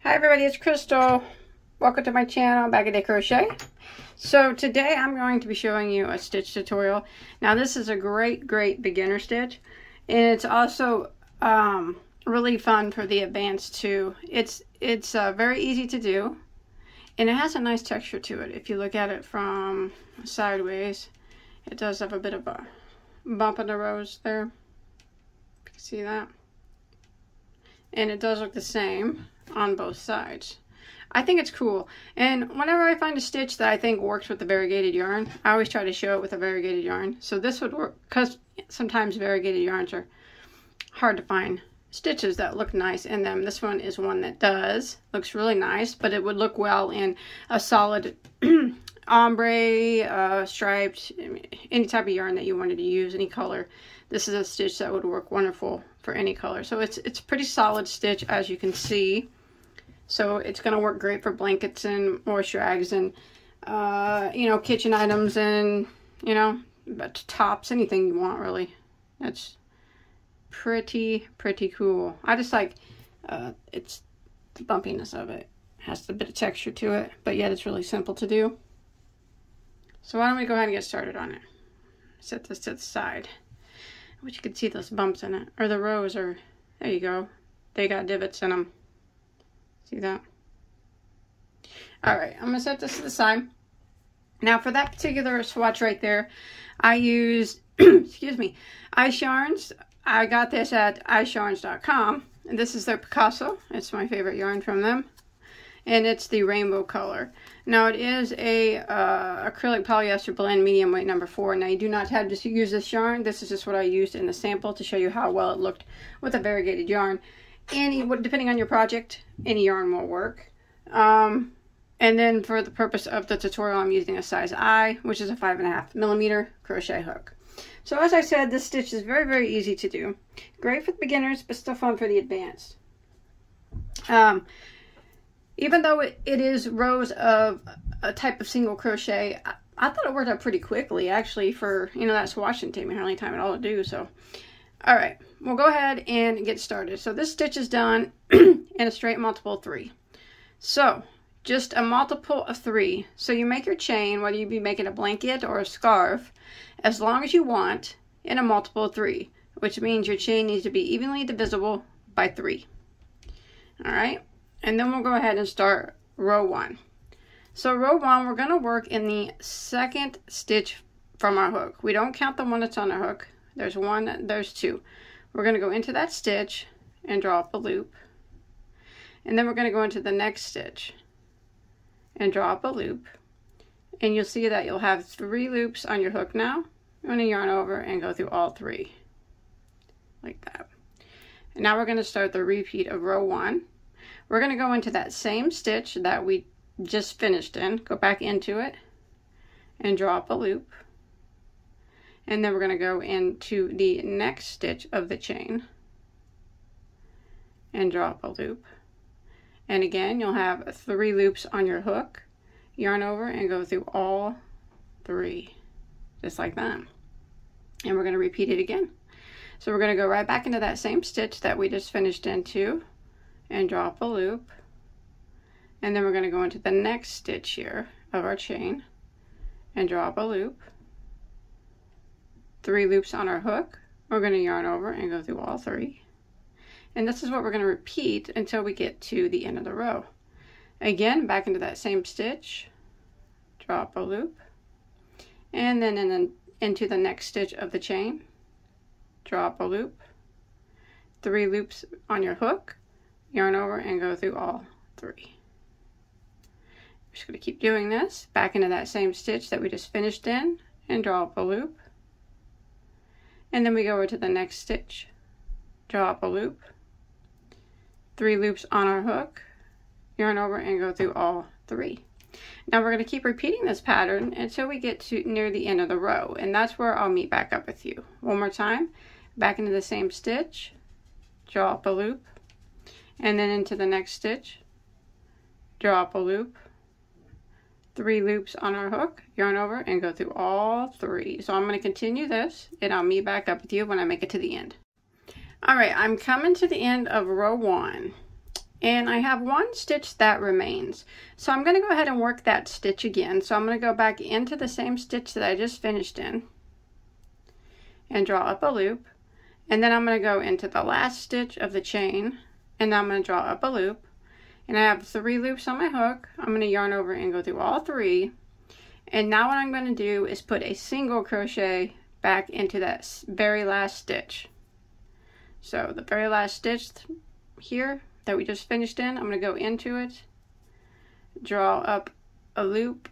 Hi everybody, it's Crystal. Welcome to my channel, Bag O Day Crochet. So today I'm going to be showing you a stitch tutorial. Now this is a great beginner stitch, and it's also really fun for the advanced too. It's very easy to do, and it has a nice texture to it. If you look at it from sideways, it does have a bit of a bump in the rows there. You can see that. And it does look the same on both sides. I think it's cool, and whenever I find a stitch that I think works with the variegated yarn, I always try to show it with a variegated yarn. So this would work, because sometimes variegated yarns are hard to find stitches that look nice in them. This one is one that does. Looks really nice, but it would look well in a solid ombre, striped, any type of yarn that you wanted to use, any color. This is a stitch that would work wonderful for any color. So it's a pretty solid stitch, as you can see. So it's going to work great for blankets and moisture rags and you know, kitchen items and, you know, tops, anything you want really. That's pretty cool. I just like it's the bumpiness of it. It has a bit of texture to it, but yet it's really simple to do. So why don't we go ahead and get started on it. Set this to the side. But you can see those bumps in it, or the rows are, there you go. They got divots in them. See that? Alright, I'm going to set this to the side. Now for that particular swatch right there, I used, excuse me, Ice Yarns. I got this at iceyarns.com. And this is their Picasso. It's my favorite yarn from them. And it's the rainbow color. Now it is a acrylic polyester blend medium weight number 4. Now you do not have to use this yarn. This is just what I used in the sample to show you how well it looked with a variegated yarn. Depending on your project, any yarn will work. And then for the purpose of the tutorial, I'm using a size I, which is a 5.5mm crochet hook. So as I said, this stitch is very easy to do. Great for the beginners, but still fun for the advanced. Even though it is rows of a type of single crochet, I thought it worked out pretty quickly, actually, for, you know, that swatch didn't take me hardly time at all to do, so. Alright, we'll go ahead and get started. So this stitch is done in a straight multiple of 3. So, just a multiple of 3. So you make your chain, whether you be making a blanket or a scarf, as long as you want, in a multiple of 3, which means your chain needs to be evenly divisible by 3. Alright? And then we'll go ahead and start row 1. So row 1, we're going to work in the second stitch from our hook. We don't count the one that's on our hook. There's one, there's 2. We're going to go into that stitch and draw up a loop. And then we're going to go into the next stitch and draw up a loop. And you'll see that you'll have 3 loops on your hook now. I'm going to yarn over and go through all 3. Like that. And now we're going to start the repeat of row 1. We're going to go into that same stitch that we just finished in, go back into it, and draw up a loop. And then we're going to go into the next stitch of the chain, and draw up a loop. And again, you'll have 3 loops on your hook, yarn over, and go through all 3, just like that. And we're going to repeat it again. So we're going to go right back into that same stitch that we just finished into, and draw up a loop, and then we're going to go into the next stitch here of our chain and draw up a loop, 3 loops on our hook. We're going to yarn over and go through all 3, and this is what we're going to repeat until we get to the end of the row. Again, back into that same stitch, draw up a loop, and then into the next stitch of the chain, draw up a loop, 3 loops on your hook, yarn over and go through all 3. We're just going to keep doing this. Back into that same stitch that we just finished in and draw up a loop. And then we go over to the next stitch, draw up a loop, 3 loops on our hook, yarn over and go through all 3. Now we're going to keep repeating this pattern until we get to near the end of the row, and that's where I'll meet back up with you. One more time, back into the same stitch, draw up a loop, and then into the next stitch, draw up a loop, 3 loops on our hook, yarn over, and go through all 3. So I'm going to continue this, and I'll meet back up with you when I make it to the end. Alright, I'm coming to the end of row 1, And I have one stitch that remains. So I'm going to go ahead and work that stitch again. So I'm going to go back into the same stitch that I just finished in and draw up a loop. And then I'm going to go into the last stitch of the chain and I'm going to draw up a loop. And I have 3 loops on my hook. I'm going to yarn over and go through all 3. And now what I'm going to do is put a single crochet back into that very last stitch. So the very last stitch here that we just finished in, I'm going to go into it, draw up a loop.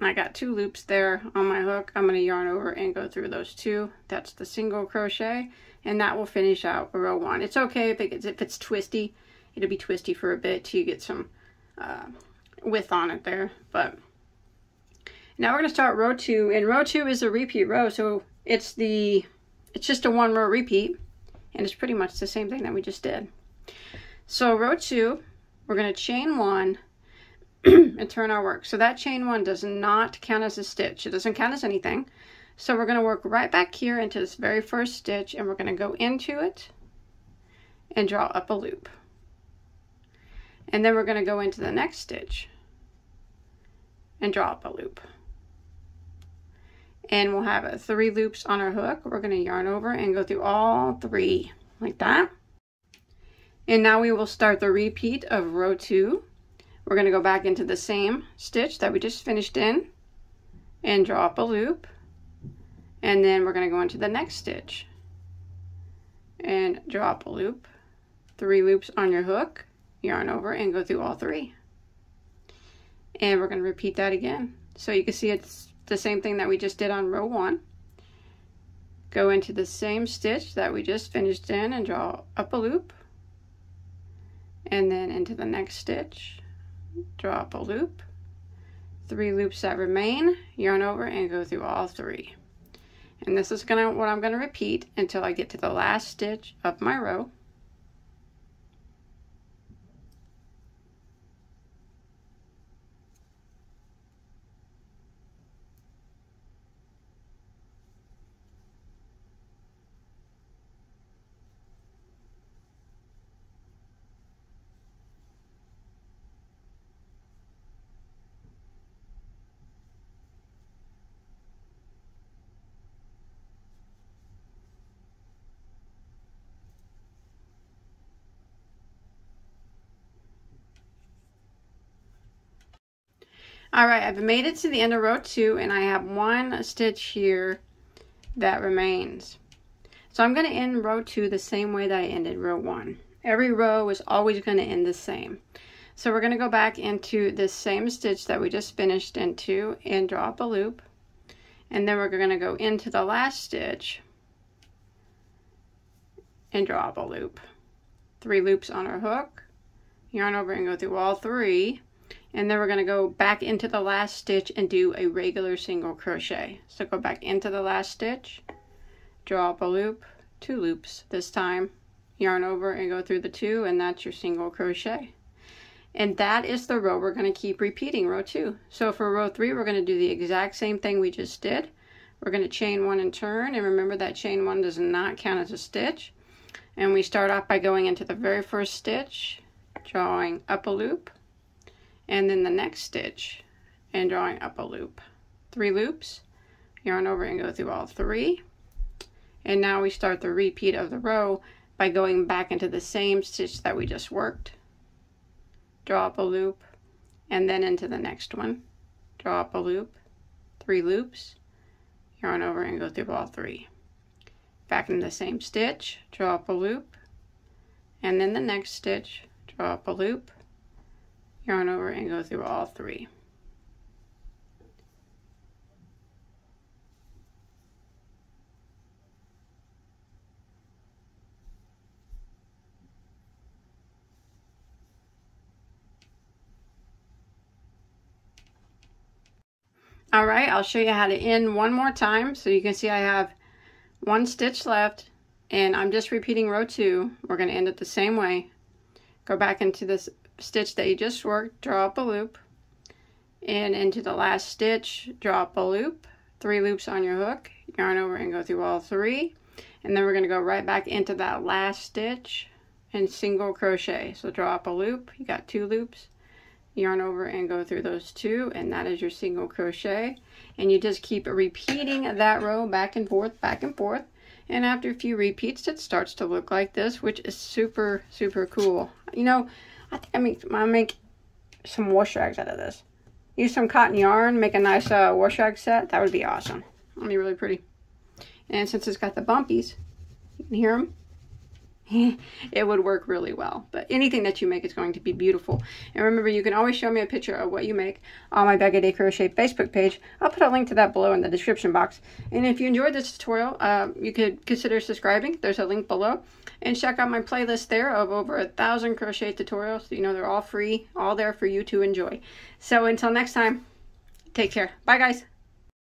I got 2 loops there on my hook. I'm going to yarn over and go through those 2. That's the single crochet, and that will finish out row 1. It's okay if it's twisty. It'll be twisty for a bit till you get some width on it there. But now we're going to start row 2, and row 2 is a repeat row, so it's just a 1 row repeat, and it's pretty much the same thing that we just did. So row 2, we're going to chain 1 and turn our work. So that chain 1 does not count as a stitch. It doesn't count as anything. So we're going to work right back here into this very first stitch, and we're going to go into it and draw up a loop. And then we're going to go into the next stitch and draw up a loop. And we'll have 3 loops on our hook. We're going to yarn over and go through all 3 like that. And now we will start the repeat of row 2. We're going to go back into the same stitch that we just finished in and draw up a loop. And then we're going to go into the next stitch and draw up a loop. 3 loops on your hook, yarn over and go through all 3. And we're going to repeat that again. So you can see it's the same thing that we just did on row 1. Go into the same stitch that we just finished in and draw up a loop. And then into the next stitch, draw up a loop. 3 loops that remain, yarn over and go through all 3. And this is what I'm going to repeat until I get to the last stitch of my row. Alright, I've made it to the end of row 2 and I have 1 stitch here that remains. So I'm going to end row 2 the same way that I ended row 1. Every row is always going to end the same. So we're going to go back into this same stitch that we just finished into and draw up a loop. And then we're going to go into the last stitch and draw up a loop. 3 loops on our hook, yarn over and go through all 3. And then we're going to go back into the last stitch and do a regular single crochet. So go back into the last stitch, draw up a loop, 2 loops this time, yarn over and go through the 2, and that's your single crochet. And that is the row we're going to keep repeating, row 2. So for row 3, we're going to do the exact same thing we just did. We're going to chain 1 and turn, and remember that chain 1 does not count as a stitch. And we start off by going into the very first stitch, drawing up a loop, and then the next stitch and drawing up a loop. 3 loops, yarn over and go through all 3. And now we start the repeat of the row by going back into the same stitch that we just worked. Draw up a loop, and then into the next one. Draw up a loop, 3 loops, yarn over and go through all 3. Back into the same stitch, draw up a loop, and then the next stitch, draw up a loop, yarn over and go through all 3. Alright, I'll show you how to end one more time. So you can see I have 1 stitch left and I'm just repeating row 2. We're going to end it the same way. Go back into this stitch that you just worked, draw up a loop, and into the last stitch, draw up a loop, 3 loops on your hook, yarn over and go through all 3, and then we're going to go right back into that last stitch and single crochet. So draw up a loop. You got 2 loops. Yarn over and go through those 2, and that is your single crochet. And you just keep repeating that row back and forth, back and forth. And after a few repeats, it starts to look like this, which is super, super cool. You know, I think I'll make some wash rags out of this. Use some cotton yarn, make a nice wash rag set. That would be awesome. That'd be really pretty. And since it's got the bumpies, you can hear them. It would work really well. But anything that you make is going to be beautiful. And remember, you can always show me a picture of what you make on my Bag O Day Crochet Facebook page. I'll put a link to that below in the description box. And if you enjoyed this tutorial, you could consider subscribing. There's a link below. And check out my playlist there of over 1,000 crochet tutorials. You know, they're all free, all there for you to enjoy. So until next time, take care. Bye, guys.